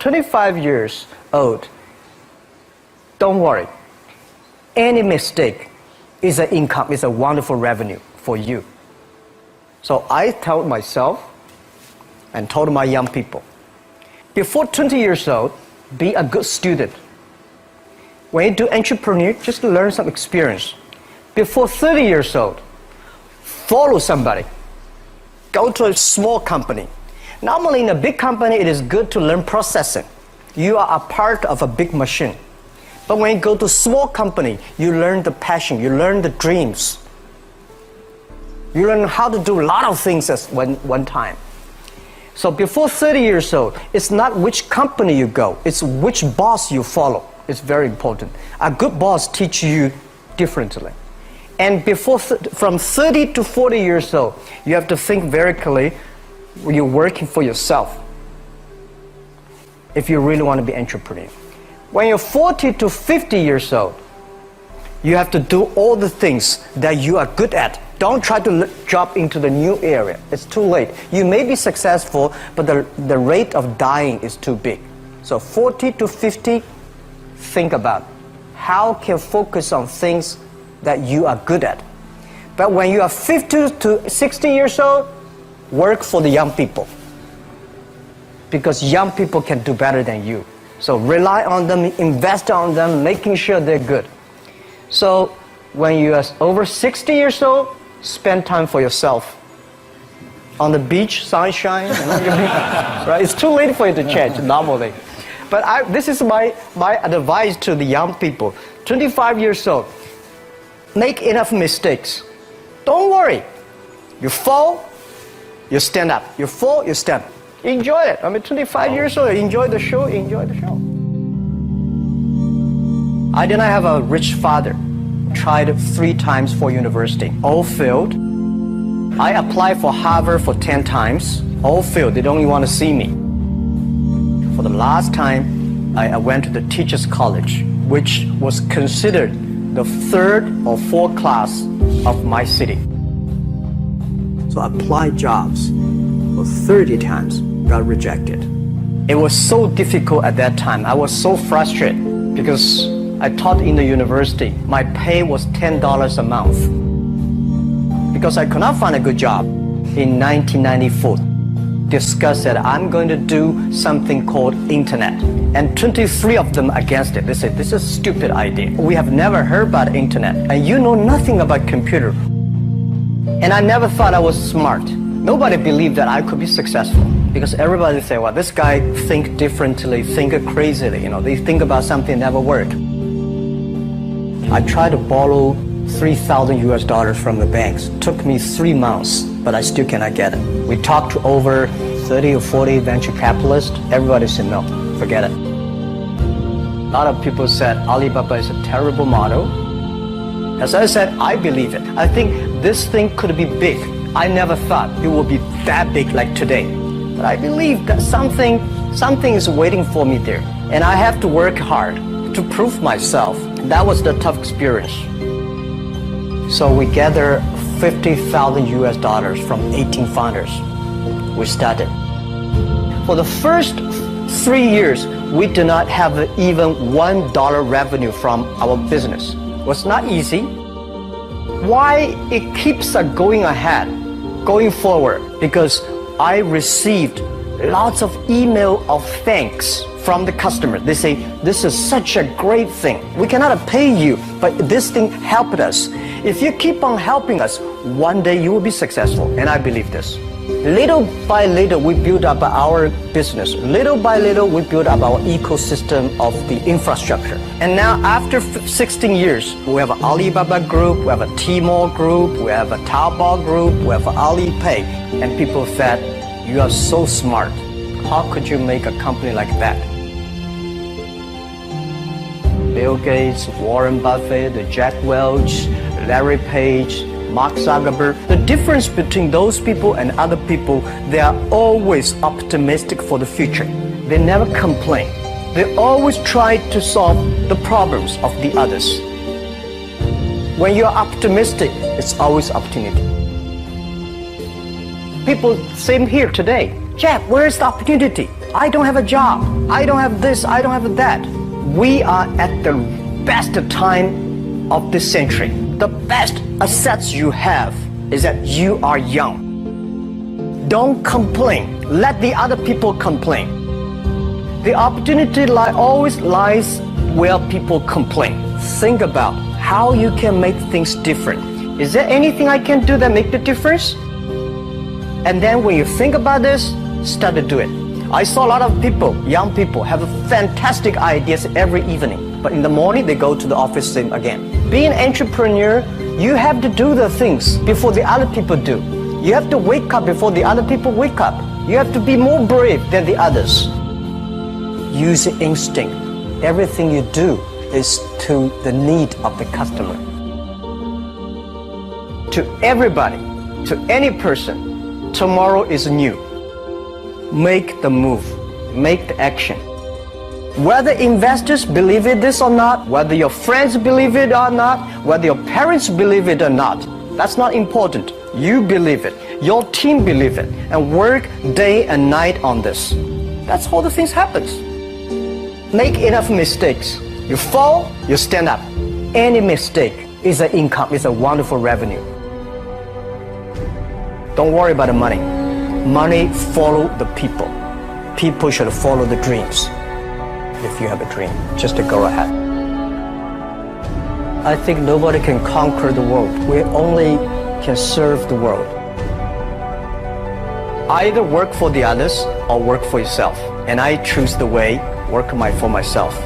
25 years old, don't worry. Any mistake is an income, is a wonderful revenue for you. So I told myself and told my young people, before 20 years old, be a good student. When you do entrepreneur, just learn some experience. Before 30 years old, follow somebody. Go to a small company. Normally in a big company, it is good to learn processing. You are a part of a big machine. But when you go to a small company, you learn the passion, you learn the dreams. You learn how to do a lot of things at one time. So before 30 years old, it's not which company you go, it's which boss you follow. It's very important. A good boss teaches you differently. And from 30 to 40 years old, you have to think very clearly, you're working for yourself if you really want to be an entrepreneur. When you're 40 to 50 years old, you have to do all the things that you are good at. Don't try to jump into the new area. It's too late. You may be successful, but the rate of dying is too big. So 40 to 50, think about how can you focus on things that you are good at. But when you are 50 to 60 years old, work for the young people. Because young people can do better than you. So rely on them, invest on them, making sure they're good. So when you are over 60 years old, spend time for yourself. On the beach, sunshine, right? It's too late for you to change normally. But this is my advice to the young people. 25 years old, make enough mistakes. Don't worry. You fall, you stand up. You fall, you stand up. Enjoy it. 25 years old, enjoy the show, enjoy the show. I did not have a rich father. Tried 3 times for university, all failed. I applied for Harvard for 10 times, all failed. They don't even want to see me. For the last time, I went to the teachers' college, which was considered the 3rd or 4th class of my city. So I applied jobs for 30 times, got rejected. It was so difficult at that time. I was so frustrated because I taught in the university. My pay was $10 a month because I could not find a good job. In 1994, discussed that I'm going to do something called internet, and 23 of them against it. They said, this is a stupid idea. We have never heard about internet, and you know nothing about computer. And I never thought I was smart. Nobody believed that I could be successful because everybody say, well, this guy think differently, think crazily. They think about something never worked. I tried to borrow $3,000 from the banks. Took me 3 months, but I still cannot get it. We talked to over 30 or 40 venture capitalists. Everybody said, no, forget it. A lot of people said Alibaba is a terrible model. As I said, I believe it. I think this thing could be big. I never thought it would be that big like today. But I believe that something is waiting for me there. And I have to work hard to prove myself. That was the tough experience. So we gathered $50,000 from 18 founders. We started. For the first 3 years, we did not have even $1 revenue from our business. It was not easy. Why it keeps going ahead, going forward? Because I received lots of email of thanks from the customer. They say, this is such a great thing. We cannot pay you, but this thing helped us. If you keep on helping us, one day you will be successful. And I believe this. Little by little, we build up our business. Little by little, we build up our ecosystem of the infrastructure. And now, after 16 years, we have an Alibaba group, we have a Tmall group, we have a Taobao group, we have an Alipay. And people said, you are so smart. How could you make a company like that? Bill Gates, Warren Buffett, Jack Welch, Larry Page, Mark Zuckerberg. The difference between those people and other people, they are always optimistic for the future. They never complain. They always try to solve the problems of the others. When you're optimistic, it's always opportunity. People, same here today. Jack, where is the opportunity? I don't have a job. I don't have this. I don't have that. We are at the best time of this century. The best assets you have is that you are young. Don't complain. Let the other people complain. The opportunity always lies where people complain. Think about how you can make things different. Is there anything I can do that make the difference? And then when you think about this, start to do it. I saw a lot of people, young people, have fantastic ideas every evening. But in the morning, they go to the office same again. Being an entrepreneur, you have to do the things before the other people do. You have to wake up before the other people wake up. You have to be more brave than the others. Use instinct. Everything you do is to the need of the customer. To everybody, to any person, tomorrow is new. Make the move, make the action. Whether investors believe it this or not, whether your friends believe it or not, whether your parents believe it or not, that's not important. You believe it, your team believe it, and work day and night on this. That's how the things happens. Make enough mistakes. You fall, you stand up. Any mistake is an income, is a wonderful revenue. Don't worry about the money. Money follow the people. People should follow the dreams. If you have a dream, just to go ahead. I think nobody can conquer the world. We only can serve the world. Either work for the others or work for yourself. And I choose the way, work for myself.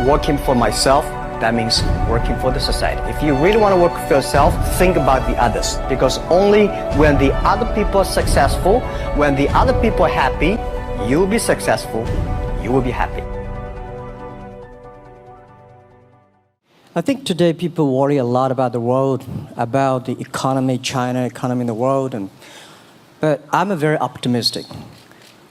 Working for myself, that means working for the society. If you really want to work for yourself, think about the others. Because only when the other people are successful, when the other people are happy, you will be successful, you will be happy. I think today people worry a lot about the world, about the economy, China, economy in the world. But I'm very optimistic.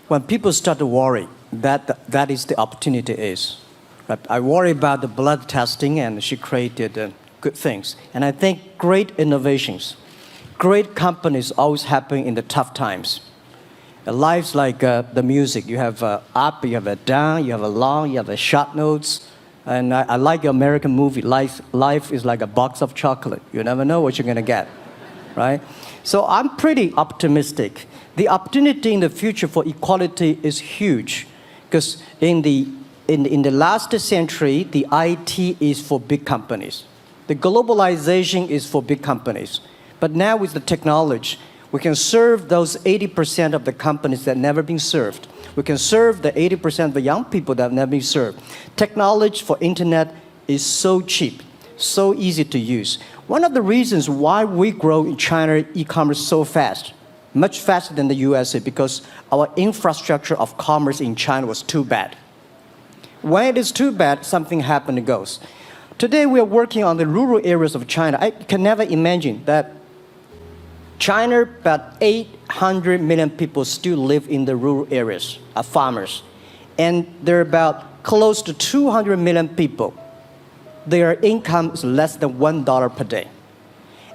When people start to worry, that is the opportunity is. Right? I worry about the blood testing, and she created good things. And I think great innovations, great companies always happen in the tough times. Life's like the music. You have up, you have a down, you have a long, you have a short notes. And I like the American movie. Life is like a box of chocolate. You never know what you're going to get, right? So I'm pretty optimistic. The opportunity in the future for equality is huge, because in the last century, the IT is for big companies. The globalization is for big companies. But now with the technology, we can serve those 80% of the companies that have never been served. We can serve the 80% of the young people that have never been served. Technology for internet is so cheap, so easy to use. One of the reasons why we grow in China e-commerce so fast, much faster than the USA, because our infrastructure of commerce in China was too bad. When it is too bad, something happens and goes. Today we are working on the rural areas of China. I can never imagine that China, about 800 million people still live in the rural areas, are farmers. And there are about close to 200 million people. Their income is less than $1 per day.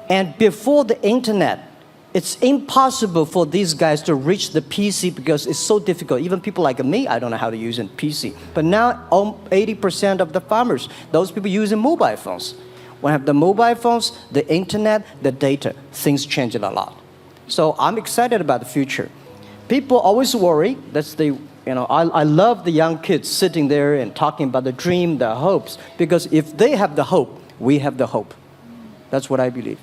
And before the internet, it's impossible for these guys to reach the PC because it's so difficult. Even people like me, I don't know how to use a PC. But now 80% of the farmers, those people using mobile phones. When I have the mobile phones, the internet, the data, things change a lot. So I'm excited about the future. People always worry. I love the young kids sitting there and talking about the dream, the hopes, because if they have the hope, we have the hope. That's what I believe.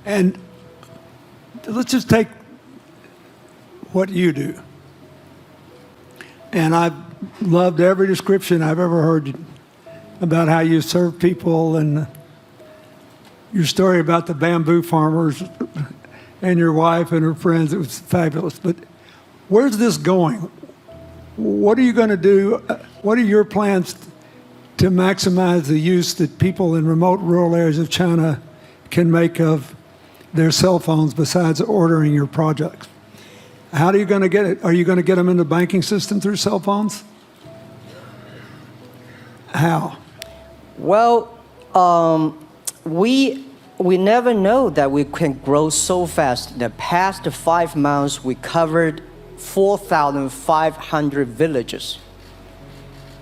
And let's just take what you do. And I've loved every description I've ever heard about how you serve people, and your story about the bamboo farmers and your wife and her friends. It was fabulous. But where's this going? What are you going to do? What are your plans to maximize the use that people in remote rural areas of China can make of their cell phones besides ordering your products? How are you going to get it? Are you going to get them in the banking system through cell phones? How? Well, we never know that we can grow so fast. In the past 5 months, we covered 4,500 villages.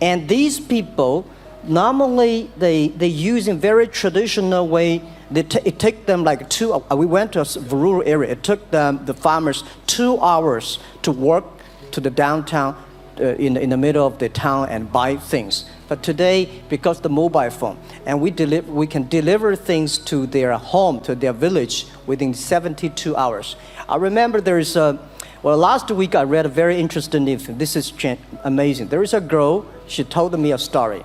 And these people, normally they use in very traditional way. It took them like we went to a rural area. It took the farmers 2 hours to walk to the downtown in the middle of the town and buy things. But today, because the mobile phone, and we can deliver things to their home, to their village within 72 hours. I remember last week I read a very interesting news. This is amazing. There is a girl, she told me a story.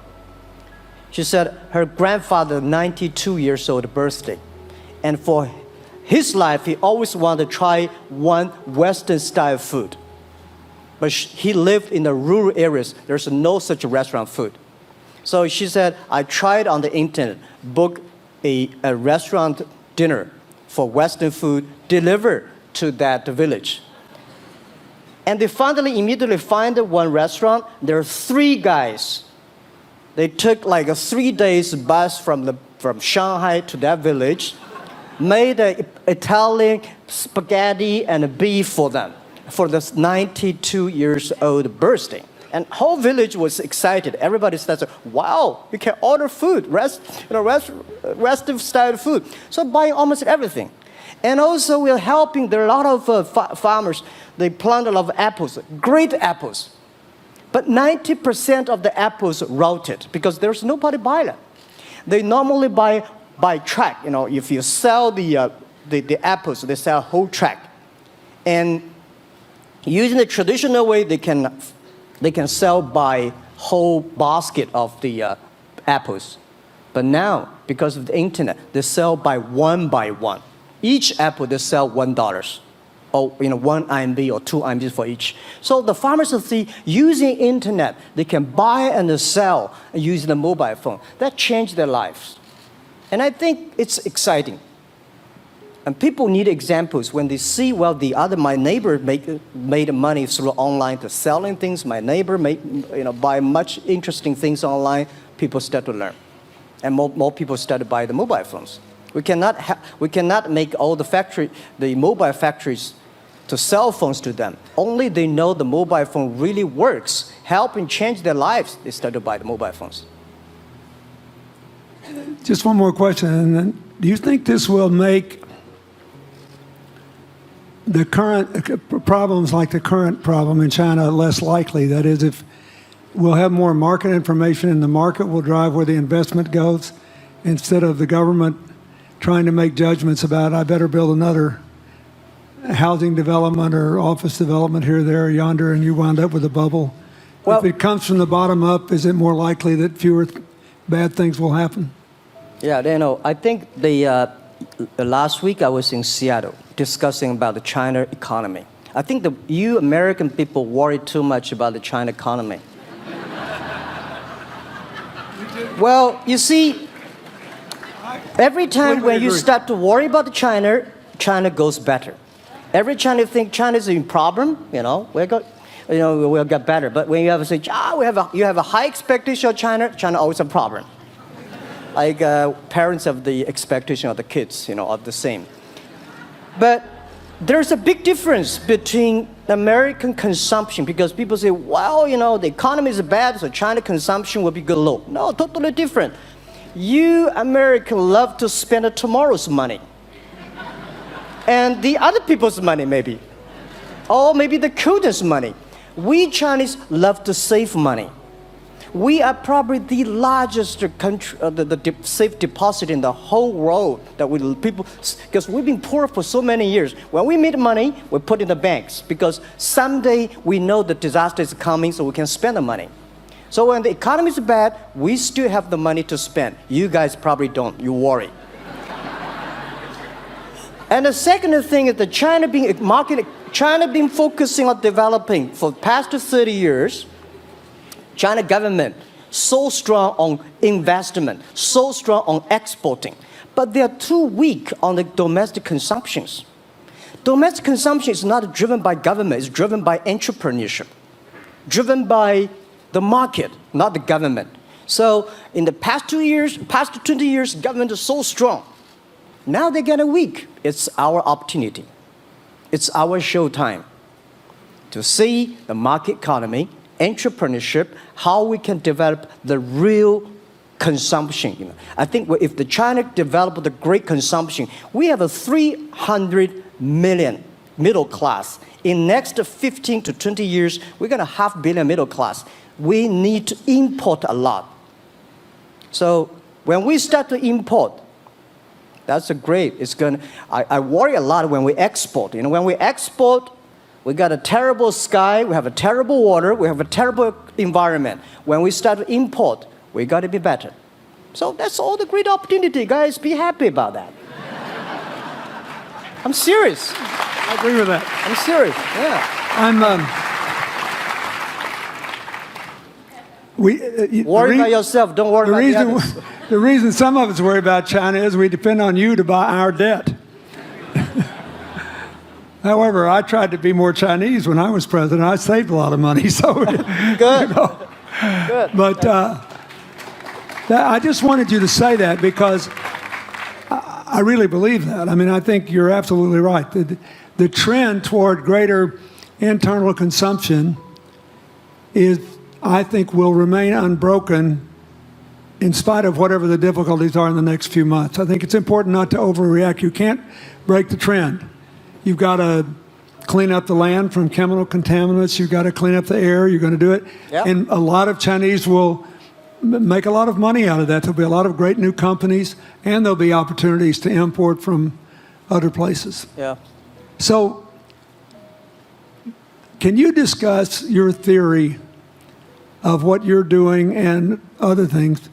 She said her grandfather, 92 years old birthday. And for his life, he always wanted to try one Western style food. But he lived in the rural areas. There's no such restaurant food. So she said, I tried on the internet, book a restaurant dinner for Western food delivered to that village. And they finally immediately find one restaurant. There are 3 guys. They took like a 3 days bus from Shanghai to that village, made an Italian spaghetti and beef for them for this 92 years old birthday. And whole village was excited. Everybody started, wow, you can order food, Western style food. So buying almost everything. And also we're helping, there are a lot of farmers, they plant a lot of apples, great apples. But 90% of the apples rotted because there's nobody buy them. They normally buy by track. If you sell the apples, they sell whole track. And using the traditional way, they can sell by whole basket of the apples. But now, because of the internet, they sell by one. Each apple, they sell $1. Or 1 RMB or 2 RMB for each. So the farmers see using internet, they can buy and sell using the mobile phone. That changed their lives. And I think it's exciting. And people need examples when they see, my neighbor made money through online to selling things. My neighbor buy much interesting things online. People start to learn. And more people start to buy the mobile phones. We cannot make all the mobile factories to sell phones to them. Only they know the mobile phone really works, helping change their lives, they start to buy the mobile phones. Just one more question. And then, do you think this will make the current problems like the current problem in China less likely? That is, if we'll have more market information and the market will drive where the investment goes instead of the government trying to make judgments about, I better build another housing development or office development here, there, yonder, and you wind up with a bubble. Well, if it comes from the bottom up, is it more likely that fewer bad things will happen? Yeah, I think last week I was in Seattle discussing about the China economy. I think you American people worry too much about the China economy. Well, you see, every time when you start to worry about China goes better. Every time you think China is in problem, we'll get better. But when you have to say, you have a high expectation of China always a problem. Like parents have the expectation of the kids, are the same. But there's a big difference between American consumption because people say, the economy is bad, so China consumption will be good low. No, totally different. You Americans love to spend tomorrow's money. And the other people's money, maybe. Or maybe the children's money. We Chinese love to save money. We are probably the largest country, the safe deposit in the whole world because we've been poor for so many years. When we make money, we put in the banks because someday we know the disaster is coming, so we can spend the money. So when the economy is bad, we still have the money to spend. You guys probably don't. You worry. And the second thing is that China been focusing on developing for the past 30 years. China government so strong on investment, so strong on exporting, but they are too weak on the domestic consumptions. Domestic consumption is not driven by government, it's driven by entrepreneurship, driven by the market, not the government. So in the past 20 years, government is so strong. Now they're getting weak. It's our opportunity. It's our showtime to see the market economy, entrepreneurship, how we can develop the real consumption. I think if the China developed the great consumption, we have a 300 million middle class. In next 15 to 20 years, we're going to have 500 million middle class. We need to import a lot. So when we start to import, that's a great. I worry a lot when we export. When we export, we got a terrible sky, we have a terrible water, we have a terrible environment. When we start to import, we got to be better. So that's all the great opportunity, guys. Be happy about that. I'm serious. I agree with that. I'm serious. Yeah. Worry about yourself. Don't worry about the others. The reason some of us worry about China is we depend on you to buy our debt. However, I tried to be more Chinese when I was president. I saved a lot of money. So good. Good. But I just wanted you to say that because I really believe that. I mean, I think you're absolutely right. The trend toward greater internal consumption I think, will remain unbroken in spite of whatever the difficulties are in the next few months. I think it's important not to overreact. You can't break the trend. You've got to clean up the land from chemical contaminants. You've got to clean up the air. You're going to do it. Yep. And a lot of Chinese will make a lot of money out of that. There'll be a lot of great new companies, and there'll be opportunities to import from other places. Yeah. So can you discuss your theory of what you're doing and other things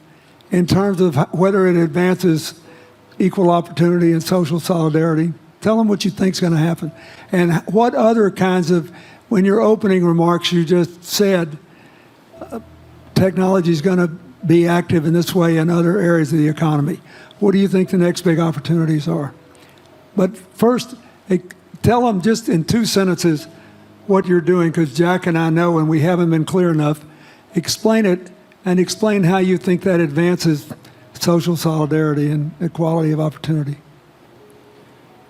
in terms of whether it advances equal opportunity and social solidarity? Tell them what you think is going to happen. And what other kinds of, when your opening remarks, you just said technology is going to be active in this way in other areas of the economy. What do you think the next big opportunities are? But first, tell them just in 2 sentences what you're doing, because Jack and I know, and we haven't been clear enough. Explain it, and explain how you think that advances social solidarity and equality of opportunity.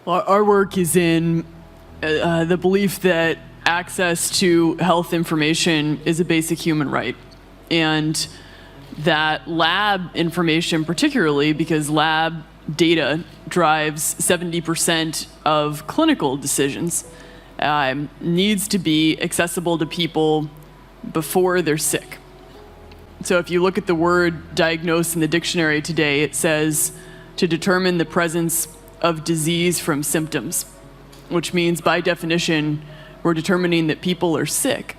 Well, our work is in the belief that access to health information is a basic human right, and that lab information, particularly because lab data drives 70% of clinical decisions, needs to be accessible to people before they're sick. So if you look at the word diagnose in the dictionary today, it says to determine the presence of disease from symptoms, which means by definition, we're determining that people are sick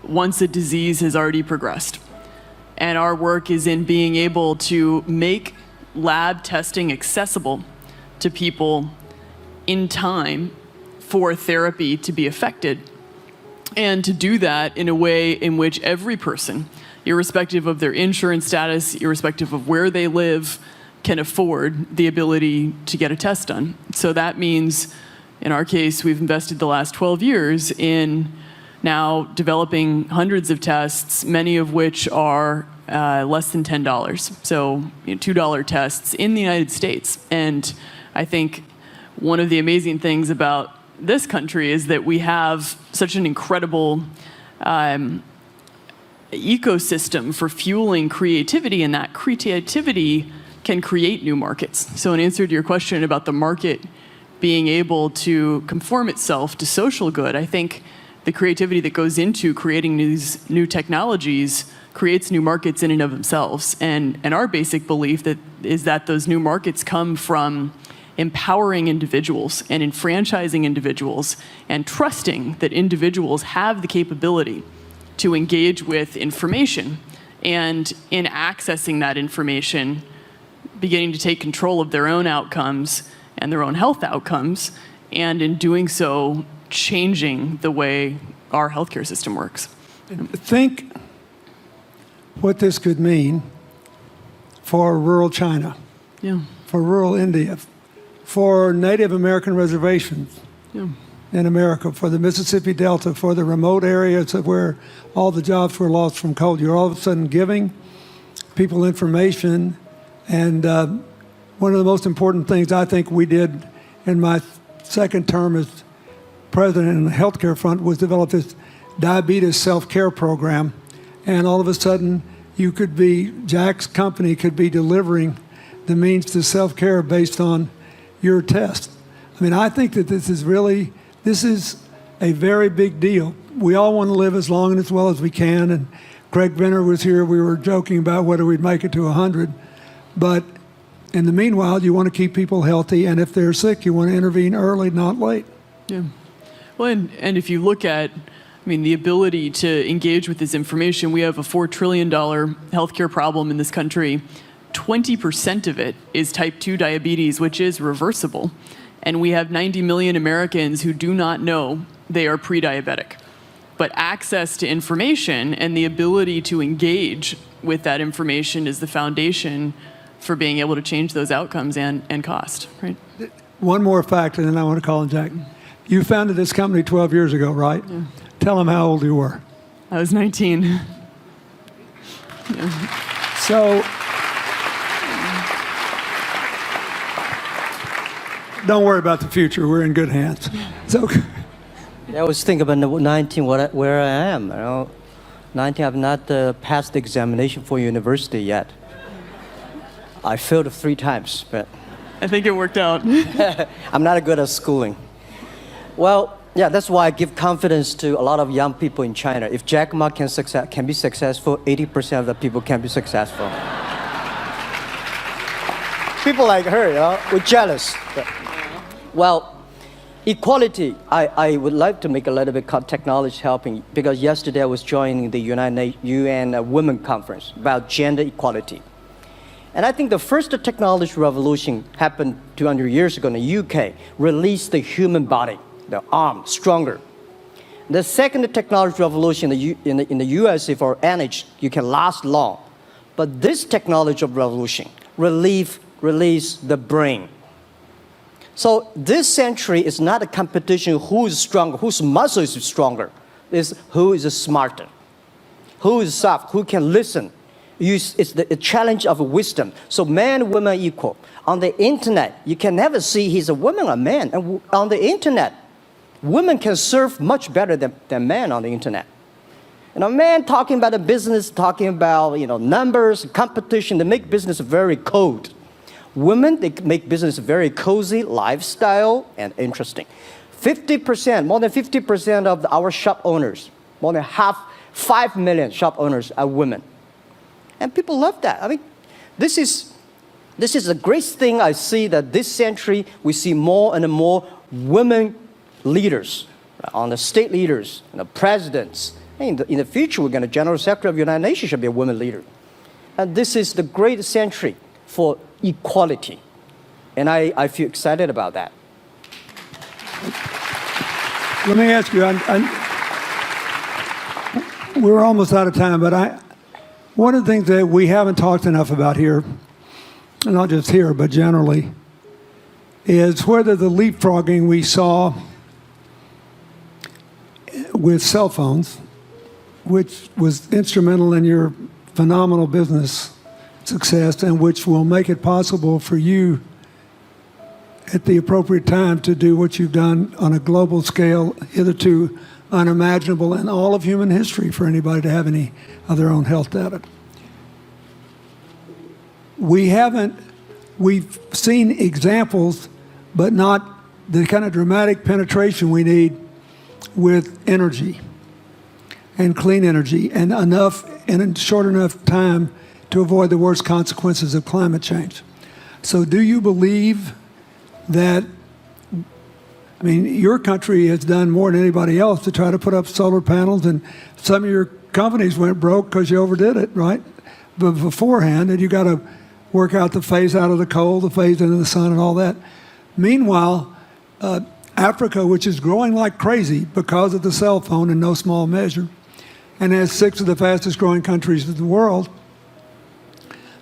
once a disease has already progressed. And our work is in being able to make lab testing accessible to people in time for therapy to be effected. And to do that in a way in which every person, irrespective of their insurance status, irrespective of where they live, can afford the ability to get a test done. So that means, in our case, we've invested the last 12 years in now developing hundreds of tests, many of which are less than $10. So $2 tests in the United States. And I think one of the amazing things about this country is that we have such an incredible ecosystem for fueling creativity, and that creativity can create new markets. So in answer to your question about the market being able to conform itself to social good, I think the creativity that goes into creating these new technologies creates new markets in and of themselves. And our basic belief is that those new markets come from empowering individuals and enfranchising individuals and trusting that individuals have the capability to engage with information, and in accessing that information, beginning to take control of their own outcomes and their own health outcomes, and in doing so, changing the way our healthcare system works. Think what this could mean for rural China, for rural India, for Native American reservations in America, for the Mississippi Delta, for the remote areas of where all the jobs were lost from coal. You're all of a sudden giving people information. And one of the most important things I think we did in my second term as president in the healthcare front was develop this diabetes self-care program, and all of a sudden Jack's company could be delivering the means to self-care based on your test. I mean, I think that this is a very big deal. We all want to live as long and as well as we can, and Craig Venner was here. We were joking about whether we'd make it to 100. But in the meanwhile, you want to keep people healthy, and if they're sick, you want to intervene early, not late. Yeah. Well, and if you look at, the ability to engage with this information, we have a $4 trillion healthcare problem in this country. 20% of it is type 2 diabetes, which is reversible. And we have 90 million Americans who do not know they are pre-diabetic. But access to information and the ability to engage with that information is the foundation for being able to change those outcomes and cost, right? One more fact, and then I want to call on Jack. You founded this company 12 years ago, right? Yeah. Tell them how old you were. I was 19. Yeah. So, don't worry about the future. We're in good hands. So, I was thinking about 19, where I am. 19, I've not passed the examination for university yet. I failed 3 times, but I think it worked out. I'm not good at schooling. Well, yeah, that's why I give confidence to a lot of young people in China. If Jack Ma can be successful, 80% of the people can be successful. People like her, we're jealous. But, well, equality, I would like to make a little bit technology helping, because yesterday I was joining the UN Women Conference about gender equality. And I think the first technology revolution happened 200 years ago in the UK, released the human body, the arm, stronger. The second technology revolution in the USA for energy, you can last long. But this technology revolution release the brain. So this century is not a competition who is stronger, whose muscle is stronger. It's who is smarter, who is soft, who can listen. It's the challenge of wisdom. So man, woman equal. On the internet, you can never see he's a woman or man. And on the internet, women can serve much better than men on the internet. Men talking about the business, talking about numbers, competition, they make business very cold. Women, they make business very cozy, lifestyle, and interesting. 50%, more than 50% of our shop owners, more than 5 million shop owners are women. And people love that. This is the great thing I see, that this century we see more and more women leaders, on the state leaders, the presidents. In the future, we're going to General Secretary of the United Nations should be a woman leader. And this is the great century for equality. And I feel excited about that. let me ask you, we're almost out of time, but one of the things that we haven't talked enough about here, and not just here, but generally, is whether the leapfrogging we saw with cell phones, which was instrumental in your phenomenal business success and which will make it possible for you at the appropriate time to do what you've done on a global scale, hitherto unimaginable in all of human history for anybody to have any of their own health data. We've seen examples, but not the kind of dramatic penetration we need with energy and clean energy, and enough in a short enough time to avoid the worst consequences of climate change. So do you believe that, your country has done more than anybody else to try to put up solar panels, and some of your companies went broke because you overdid it, right? But beforehand, and you got to work out the phase out of the coal, the phase into the sun and all that. Meanwhile, Africa, which is growing like crazy because of the cell phone in no small measure, and has 6 of the fastest growing countries in the world,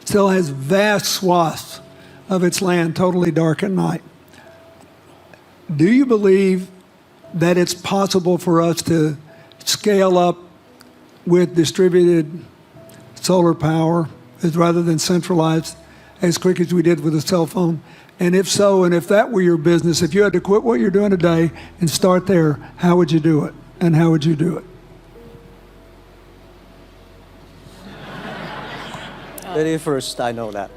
still has vast swaths of its land totally dark at night. Do you believe that it's possible for us to scale up with distributed solar power rather than centralized as quick as we did with the cell phone? And if so, and if that were your business, if you had to quit what you're doing today and start there, how would you do it? And how would you do it? 31st, I know that.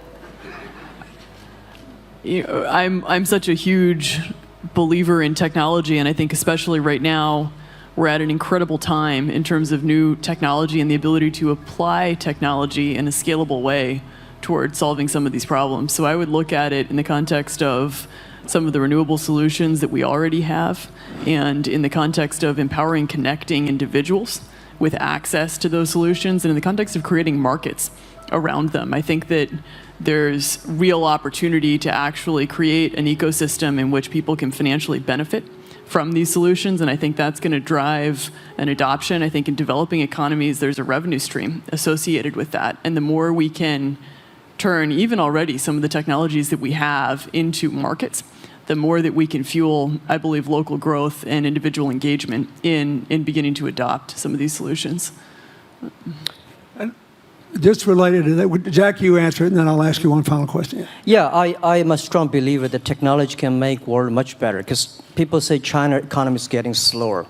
I'm such a huge believer in technology, and I think especially right now, we're at an incredible time in terms of new technology and the ability to apply technology in a scalable way towards solving some of these problems. So I would look at it in the context of some of the renewable solutions that we already have, and in the context of empowering, connecting individuals with access to those solutions, and in the context of creating markets around them. I think that there's real opportunity to actually create an ecosystem in which people can financially benefit from these solutions, and I think that's going to drive an adoption. I think in developing economies, there's a revenue stream associated with that, and the more we can turn even already some of the technologies that we have into markets, the more that we can fuel, I believe, local growth and individual engagement in beginning to adopt some of these solutions. Just related to that, Jack, you answer it, and then I'll ask you one final question. Yeah, I am a strong believer that technology can make world much better, because people say China economy is getting slower.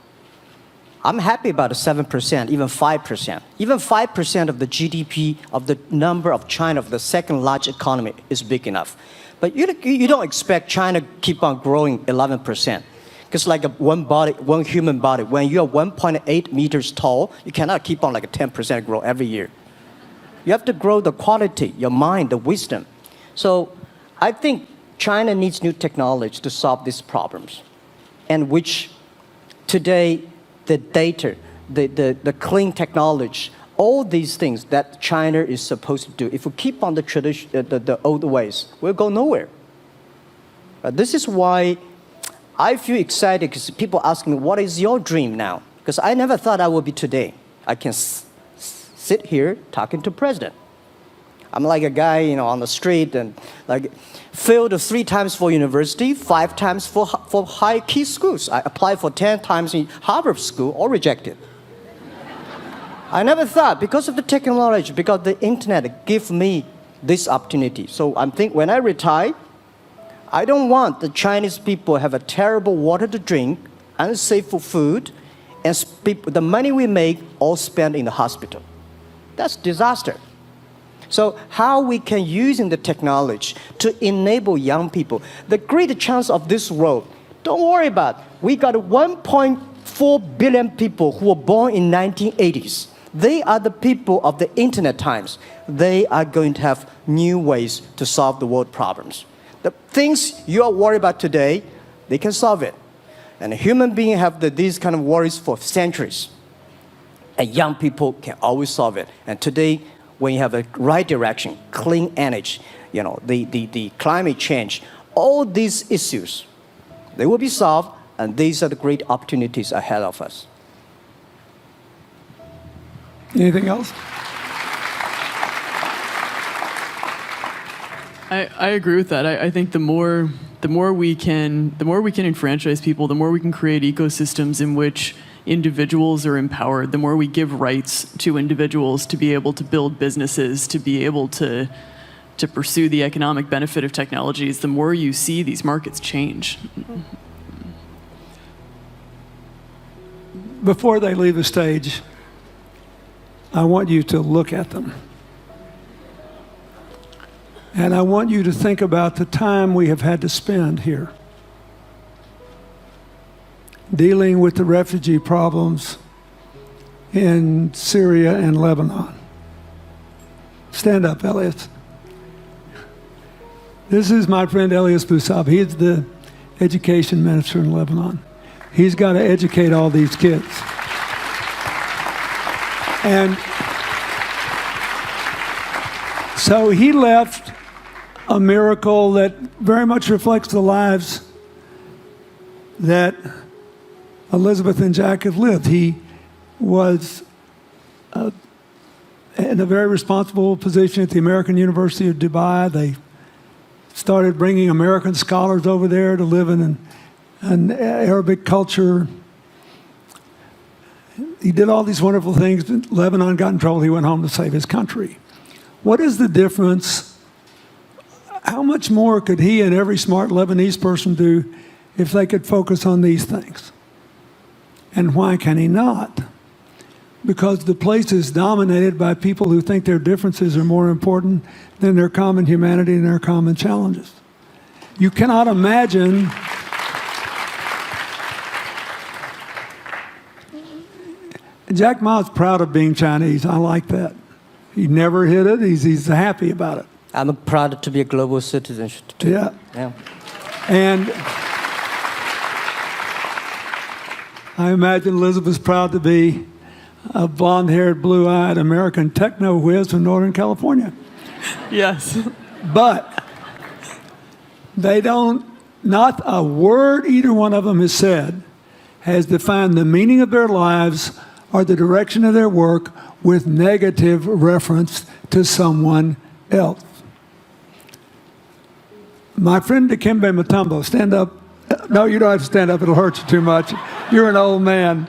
I'm happy about the 7%, even 5%. Even 5% of the GDP of the number of China, of the second largest economy, is big enough. But you don't expect China to keep on growing 11%. Because like one human body, when you're 1.8 meters tall, you cannot keep on like a 10% growth every year. You have to grow the quality, your mind, the wisdom. So I think China needs new technology to solve these problems, and which today the data, the clean technology, all these things that China is supposed to do, if we keep on the tradition, the old ways, we'll go nowhere. This is why I feel excited, because people ask me, what is your dream now? Because I never thought I would be today. I can sit here talking to president. I'm like a guy, on the street, and like failed 3 times for university, 5 times for high key schools. I applied for 10 times in Harvard school, all rejected. I never thought, because of the technology, because the internet gave me this opportunity. So I'm thinking, when I retire, I don't want the Chinese people have a terrible water to drink, unsafe for food, and the money we make all spent in the hospital. That's disaster. So how we can use the technology to enable young people, the great chance of this world, don't worry about it. We got 1.4 billion people who were born in 1980s. They are the people of the internet times. They are going to have new ways to solve the world problems. The things you are worried about today, they can solve it. And human beings have these kind of worries for centuries. And young people can always solve it. And today, when you have a right direction, clean energy, the climate change, all these issues, they will be solved, and these are the great opportunities ahead of us. Anything else? I agree with that. I think the more we can enfranchise people, the more we can create ecosystems in which individuals are empowered, the more we give rights to individuals to be able to build businesses, to be able to pursue the economic benefit of technologies, the more you see these markets change. Before they leave the stage, I want you to look at them. And I want you to think about the time we have had to spend here dealing with the refugee problems in Syria and Lebanon. Stand up, Elias. This is my friend Elias Bousab. He's the education minister in Lebanon. He's got to educate all these kids. And so he left a miracle that very much reflects the lives that Elizabeth and Jack have lived. He was in a very responsible position at the American University of Dubai. They started bringing American scholars over there to live in an Arabic culture. He did all these wonderful things. Lebanon got in trouble. He went home to save his country. What is the difference? How much more could he and every smart Lebanese person do if they could focus on these things? And why can he not? because the place is dominated by people who think their differences are more important than their common humanity and their common challenges. You cannot imagine Jack Ma's proud of being Chinese. I like that. He never hid it. He's happy about it. I'm proud to be a global citizen too. Yeah. Yeah. And I imagine Elizabeth's proud to be a blonde-haired, blue-eyed American techno whiz from Northern California. Yes. But they don't, not a word either one of them has said has defined the meaning of their lives or the direction of their work with negative reference to someone else. My friend Dikembe Mutombo, stand up. No, you don't have to stand up. It'll hurt you too much. You're an old man.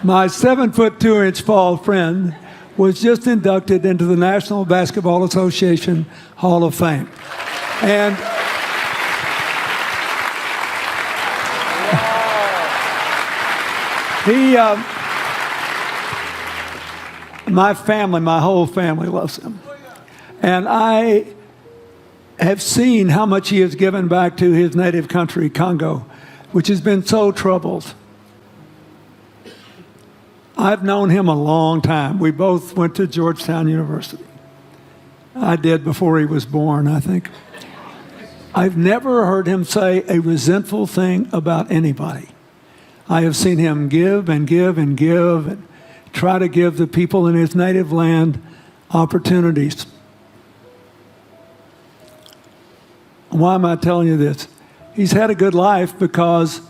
My 7'2" tall friend was just inducted into the National Basketball Association Hall of Fame. And my whole family loves him. And I have seen how much he has given back to his native country, Congo, which has been so troubled. I've known him a long time. We both went to Georgetown University. I did before he was born, I think. I've never heard him say a resentful thing about anybody. I have seen him give and give and give and try to give the people in his native land opportunities. Why am I telling you this? He's had a good life because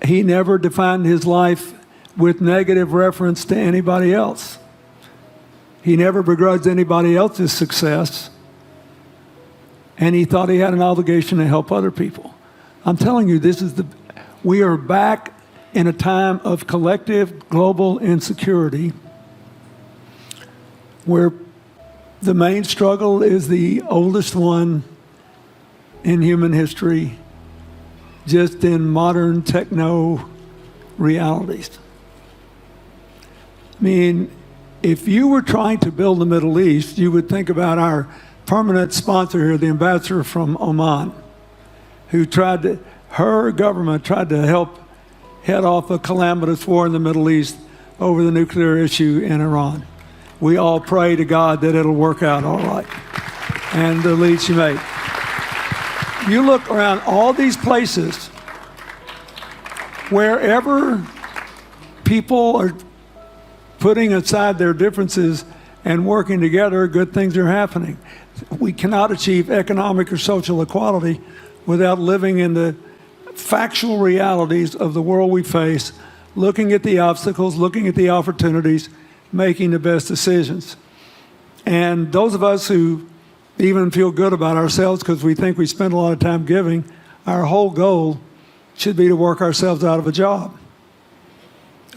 he never defined his life with negative reference to anybody else. He never begrudged anybody else's success, and he thought he had an obligation to help other people. I'm telling you, we are back in a time of collective global insecurity where the main struggle is the oldest one in human history, just in modern techno realities. I mean, if you were trying to build the Middle East, you would think about our permanent sponsor here, the ambassador from Oman, who her government tried to help head off a calamitous war in the Middle East over the nuclear issue in Iran. We all pray to God that it'll work out all right. And the lead she made. You look around all these places, wherever people are putting aside their differences and working together, good things are happening. We cannot achieve economic or social equality without living in the factual realities of the world we face, looking at the obstacles, looking at the opportunities, making the best decisions. And those of us who even feel good about ourselves because we think we spend a lot of time giving, our whole goal should be to work ourselves out of a job.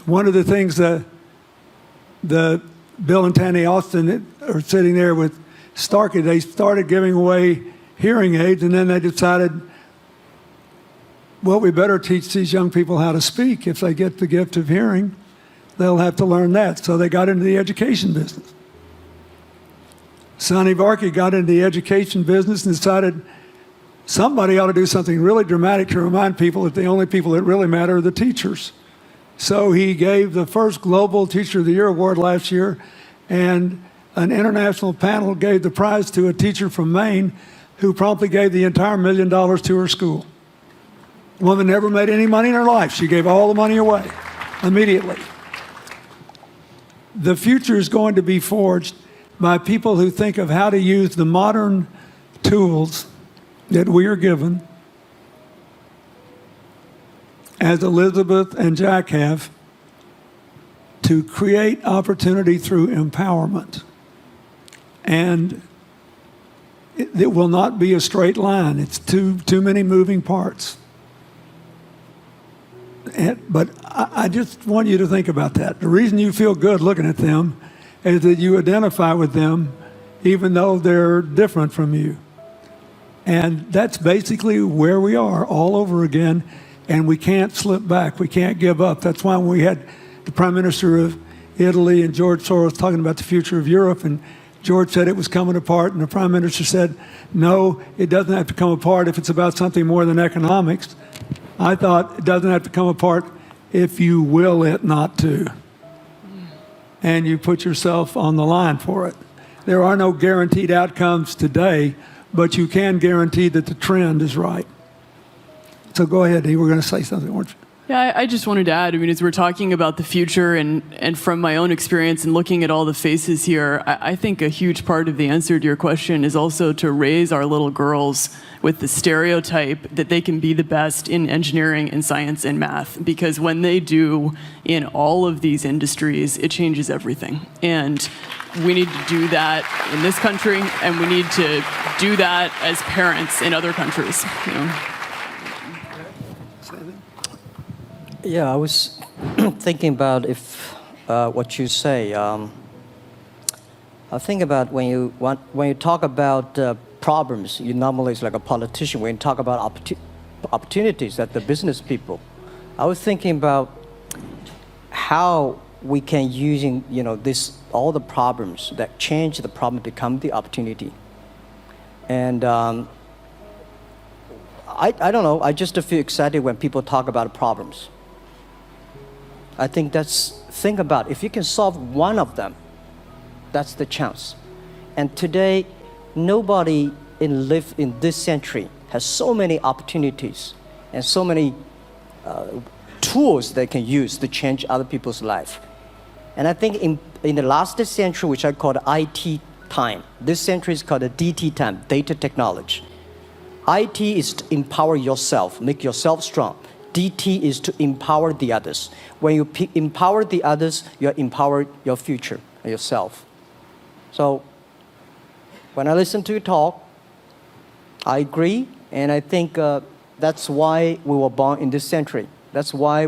One of the things that Bill and Tanny Austin are sitting there with Starkey, they started giving away hearing aids, and then they decided, well, we better teach these young people how to speak. If they get the gift of hearing, they'll have to learn that. So they got into the education business. Sonny Varkey got into the education business and decided somebody ought to do something really dramatic to remind people that the only people that really matter are the teachers. So he gave the first Global Teacher of the Year award last year, and an international panel gave the prize to a teacher from Maine who promptly gave the entire $1 million to her school. The woman never made any money in her life. She gave all the money away immediately. The future is going to be forged by people who think of how to use the modern tools that we are given, as Elizabeth and Jack have, to create opportunity through empowerment. And it will not be a straight line. It's too many moving parts. But I just want you to think about that. The reason you feel good looking at them is that you identify with them even though they're different from you. And that's basically where we are all over again, and we can't slip back. We can't give up. That's why when we had the Prime Minister of Italy and George Soros talking about the future of Europe, and George said it was coming apart, and the Prime Minister said, no, it doesn't have to come apart if it's about something more than economics. I thought it doesn't have to come apart if you will it not to. And you put yourself on the line for it. There are no guaranteed outcomes today, but you can guarantee that the trend is right. So go ahead, you were going to say something, weren't you? Yeah, I just wanted to add, I mean, as we're talking about the future and from my own experience and looking at all the faces here, I think a huge part of the answer to your question is also to raise our little girls with the stereotype that they can be the best in engineering and science and math. Because when they do in all of these industries, it changes everything. And we need to do that in this country, and we need to do that as parents in other countries. You know? Yeah, I was thinking about if what you say. I think about when you talk about problems, you normally it's like a politician. When you talk about opportunities that the business people, I was thinking about how we can using this all the problems that change the problem become the opportunity. And I don't know. I just feel excited when people talk about problems. I think think about if you can solve one of them, that's the chance. And today, nobody live in this century has so many opportunities and so many tools they can use to change other people's life. And I think in the last century, which I call the IT time, this century is called the DT time, data technology. IT is to empower yourself, make yourself strong. DT is to empower the others. When you empower the others, you empower your future, yourself. So when I listen to you talk, I agree, and I think that's why we were born in this century. That's why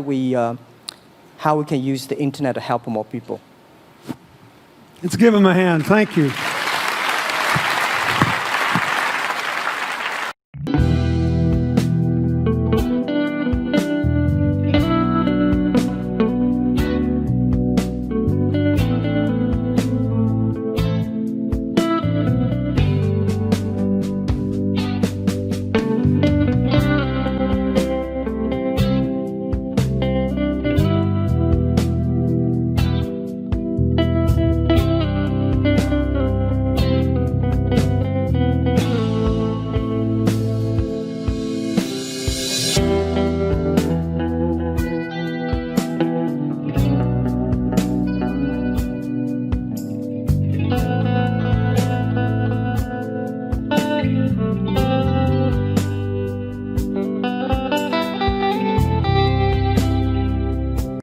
how we can use the internet to help more people. Let's give him a hand. Thank you.